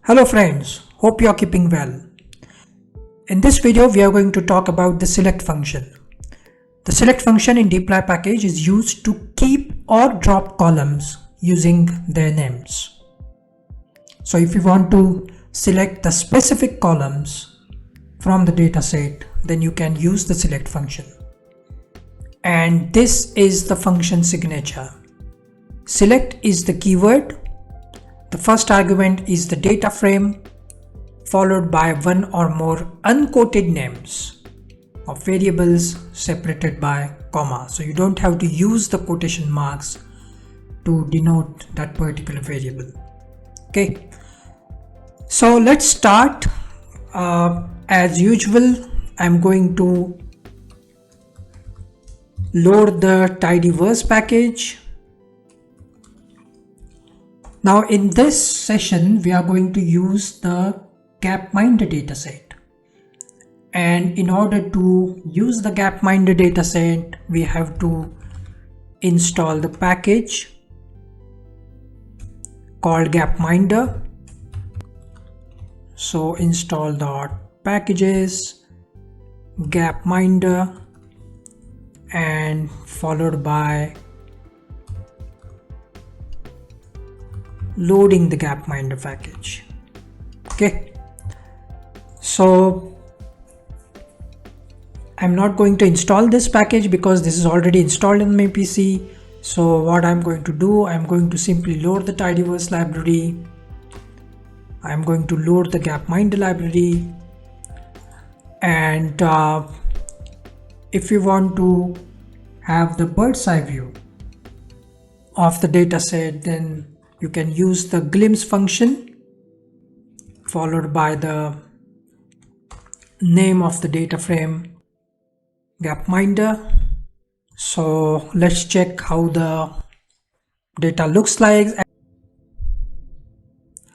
Hello friends, hope you are keeping well. In this video we are going to talk about the select function. The select function in Dplyr package is used to keep or drop columns using their names. So if you want to select the specific columns from the dataset, then you can use the select function. And this is the function signature. Select is the keyword. The first argument is the data frame, followed by one or more unquoted names of variables separated by comma. So you don't have to use the quotation marks to denote that particular variable. Okay. So let's start. As usual, I'm going to load the Tidyverse package. Now in this session, we are going to use the Gapminder dataset. And in order to use the Gapminder dataset, we have to install the package called Gapminder. So install the packages, Gapminder, and followed by loading the Gapminder package. Okay, so I'm not going to install this package because this is already installed in my PC. So what I'm going to do, I'm going to simply load the Tidyverse library. I'm going to load the Gapminder library, and if you want to have the bird's eye view of the dataset, then you can use the glimpse function followed by the name of the data frame, Gapminder. So let's check how the data looks like.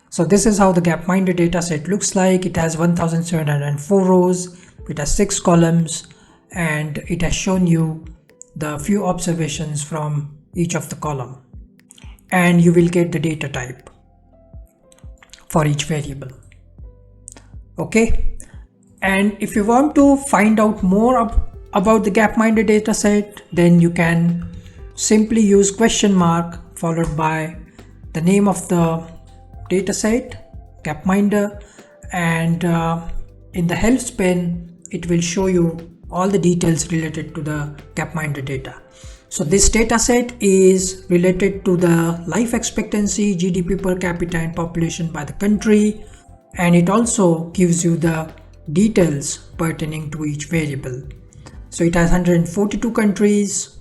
So this is how the Gapminder dataset looks like. It has 1704 rows, it has 6 columns, and it has shown you the few observations from each of the column. And you will get the data type for each variable. Okay, and if you want to find out more about the Gapminder dataset, then you can simply use question mark followed by the name of the dataset, Gapminder, and in the help pane it will show you all the details related to the Gapminder data. So this dataset is related to the life expectancy, GDP per capita, and population by the country, and it also gives you the details pertaining to each variable. So it has 142 countries,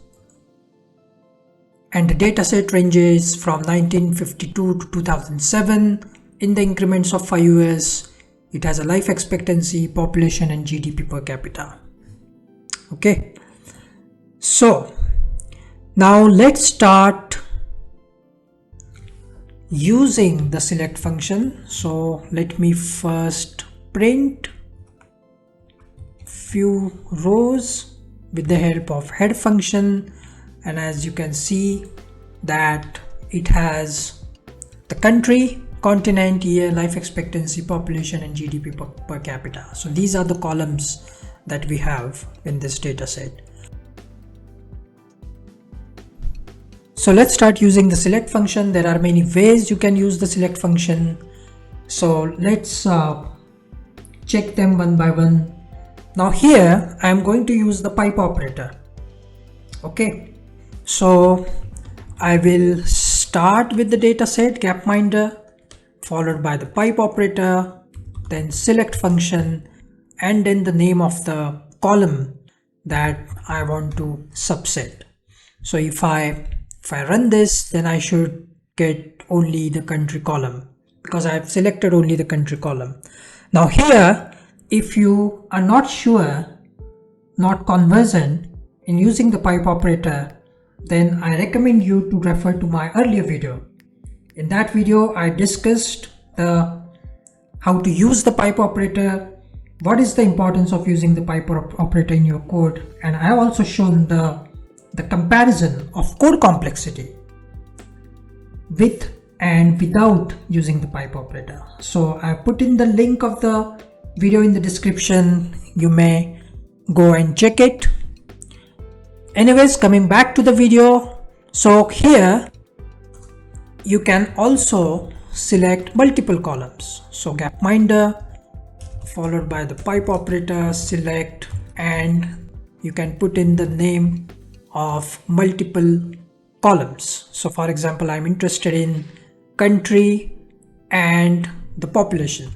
and the dataset ranges from 1952 to 2007 in the increments of 5 years. It has a life expectancy, population, and GDP per capita. Okay, so now let's start using the select function. So let me first print few rows with the help of head function, and as you can see that it has the country, continent, year, life expectancy, population, and GDP per capita. So these are the columns that we have in this data set. So let's start using the select function. There are many ways you can use the select function. So let's check them one by one. Now here I am going to use the pipe operator. Okay, so I will start with the data set Gapminder, followed by the pipe operator, then select function, and then the name of the column that I want to subset. So if I run this, then I should get only the country column because I have selected only the country column. Now here, if you are not sure, not conversant in using the pipe operator, then I recommend you to refer to my earlier video. In that video, I discussed how to use the pipe operator, what is the importance of using the pipe operator in your code, and I have also shown the comparison of code complexity with and without using the pipe operator. So I put in the link of the video in the description. You may go and check it. Anyways, coming back to the video. So here you can also select multiple columns. So gapminder followed by the pipe operator, select, and you can put in the name of multiple columns. So for example, I'm interested in country and the population,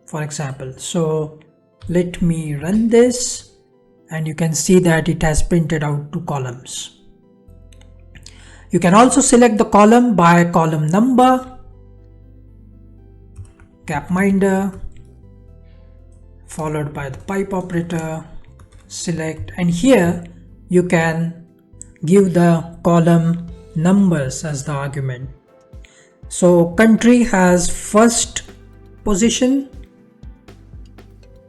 for example. So let me run this, and you can see that it has printed out 2 columns. You can also select the column by column number, gapminder followed by the pipe operator, select, and here you can give the column numbers as the argument. So country has first position,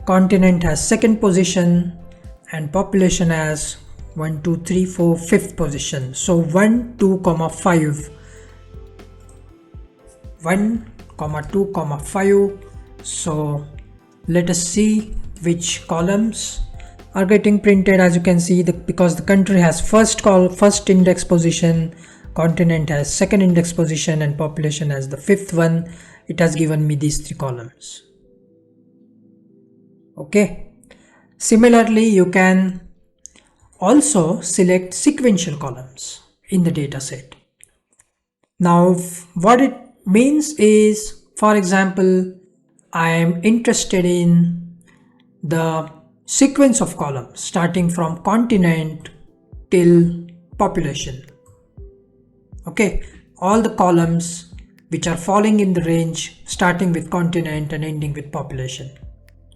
continent has second position, and population has 1, 2, 3, 4, 5th position. So 1, 2, 5, 1, 2, 5. So let us see which columns are getting printed. As you can see, because the country has first index position, continent has second index position, and population has the 5th one, it has given me these 3 columns. Okay. Similarly, you can also select sequential columns in the data set. Now what it means is, for example, I am interested in the sequence of columns starting from continent till population. Okay, all the columns which are falling in the range starting with continent and ending with population.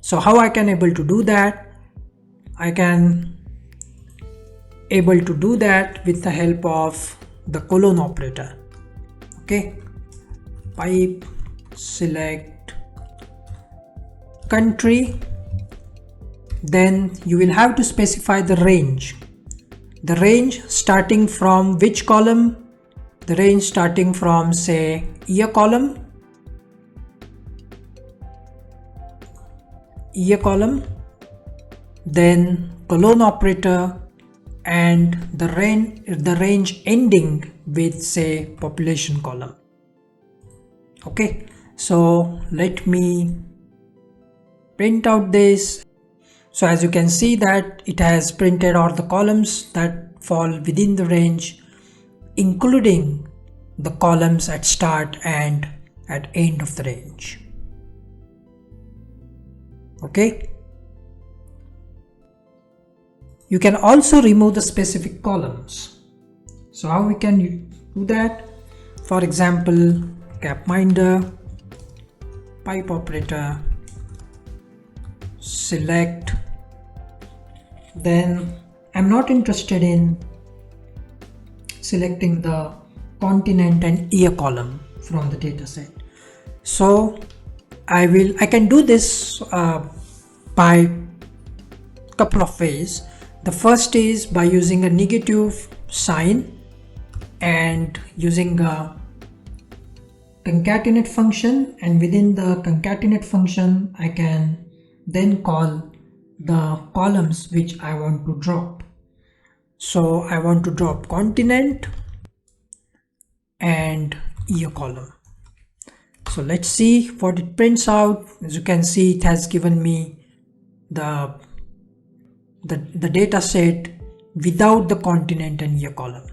So how I can able to do that? I can able to do that with the help of the colon operator. Okay, pipe select country, then you will have to specify the range. The range starting from which column? The range starting from, say, year column, then colon operator, and the range ending with, say, population column. Okay, so let me print out this. So as you can see that it has printed all the columns that fall within the range, including the columns at start and at end of the range. Okay. You can also remove the specific columns. So how we can do that? For example, gapminder, pipe operator, select, then I'm not interested in selecting the continent and year column from the data set. So I can do this by couple of ways. The first is by using a negative sign and using a concatenate function, and within the concatenate function I can then call the columns which I want to drop. So I want to drop continent and year column. So let's see what it prints out. As you can see, it has given me the data set without the continent and year column.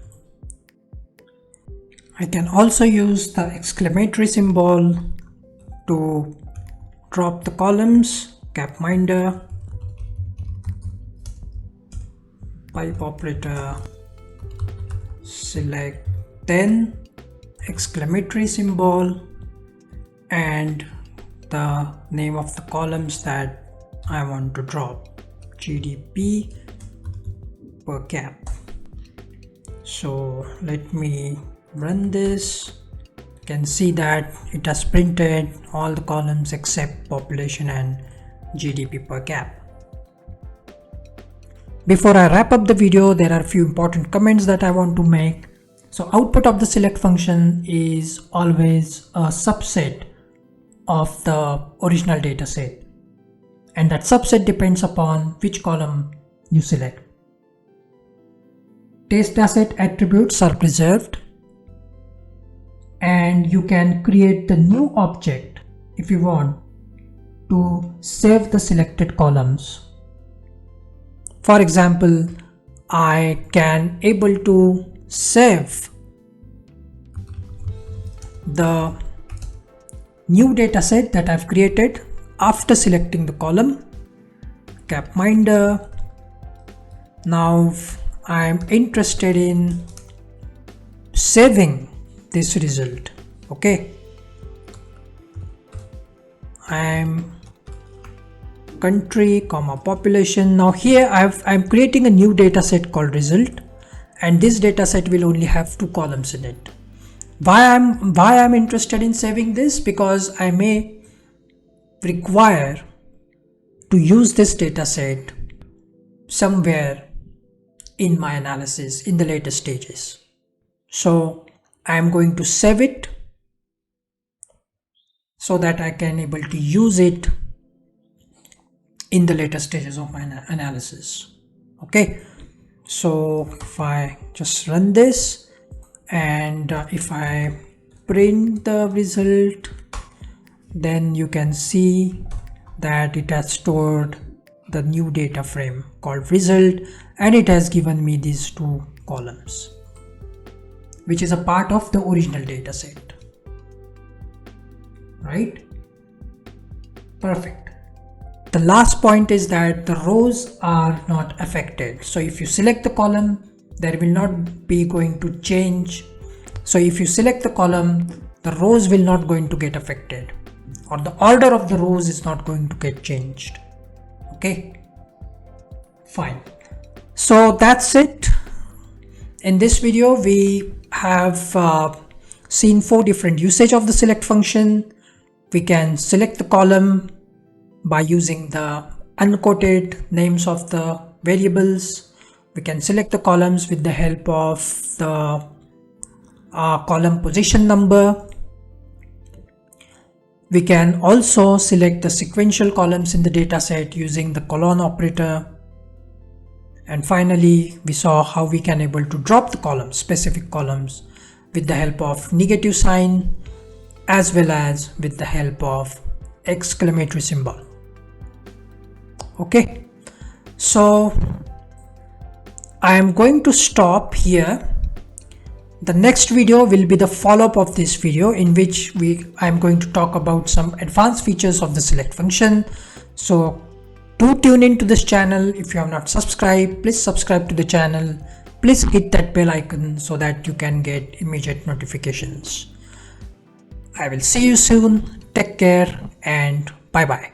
I can also use the exclamatory symbol to drop the columns, gapminder, pipe operator, select, then exclamatory symbol and the name of the columns that I want to drop, GDP per cap. So let me run this. You can see that it has printed all the columns except population and GDP per cap. Before I wrap up the video, there are a few important comments that I want to make. So output of the select function is always a subset of the original data set, and that subset depends upon which column you select. Test asset attributes are preserved, and you can create the new object if you want to save the selected columns. For example, I can able to save the new data set that I've created after selecting the column, Gapminder. Now I'm interested in saving this result. Okay, I'm country, population. Now here I'm creating a new data set called result, and this data set will only have 2 columns in it. Why I'm interested in saving this? Because I may require to use this data set somewhere in my analysis in the later stages. So I'm going to save it so that I can able to use it in the later stages of my analysis. Okay, so if I just run this, and if I print the result, then you can see that it has stored the new data frame called result, and it has given me these 2 columns, which is a part of the original data set. Right? Perfect. The last point is that the rows are not affected. So if you select the column, there will not be going to change. So if you select the column, the rows will not going to get affected, or the order of the rows is not going to get changed. Okay, fine. So that's it. In this video, we have seen 4 different usage of the select function. We can select the column by using the unquoted names of the variables. We can select the columns with the help of the column position number. We can also select the sequential columns in the dataset using the colon operator. And finally, we saw how we can able to drop the columns, specific columns, with the help of negative sign as well as with the help of exclamatory symbol. Okay, so I am going to stop here. The next video will be the follow-up of this video, in which I am going to talk about some advanced features of the select function. So do tune into this channel. If you have not subscribed, please subscribe to the channel. Please hit that bell icon so that you can get immediate notifications. I will see you soon. Take care and bye bye.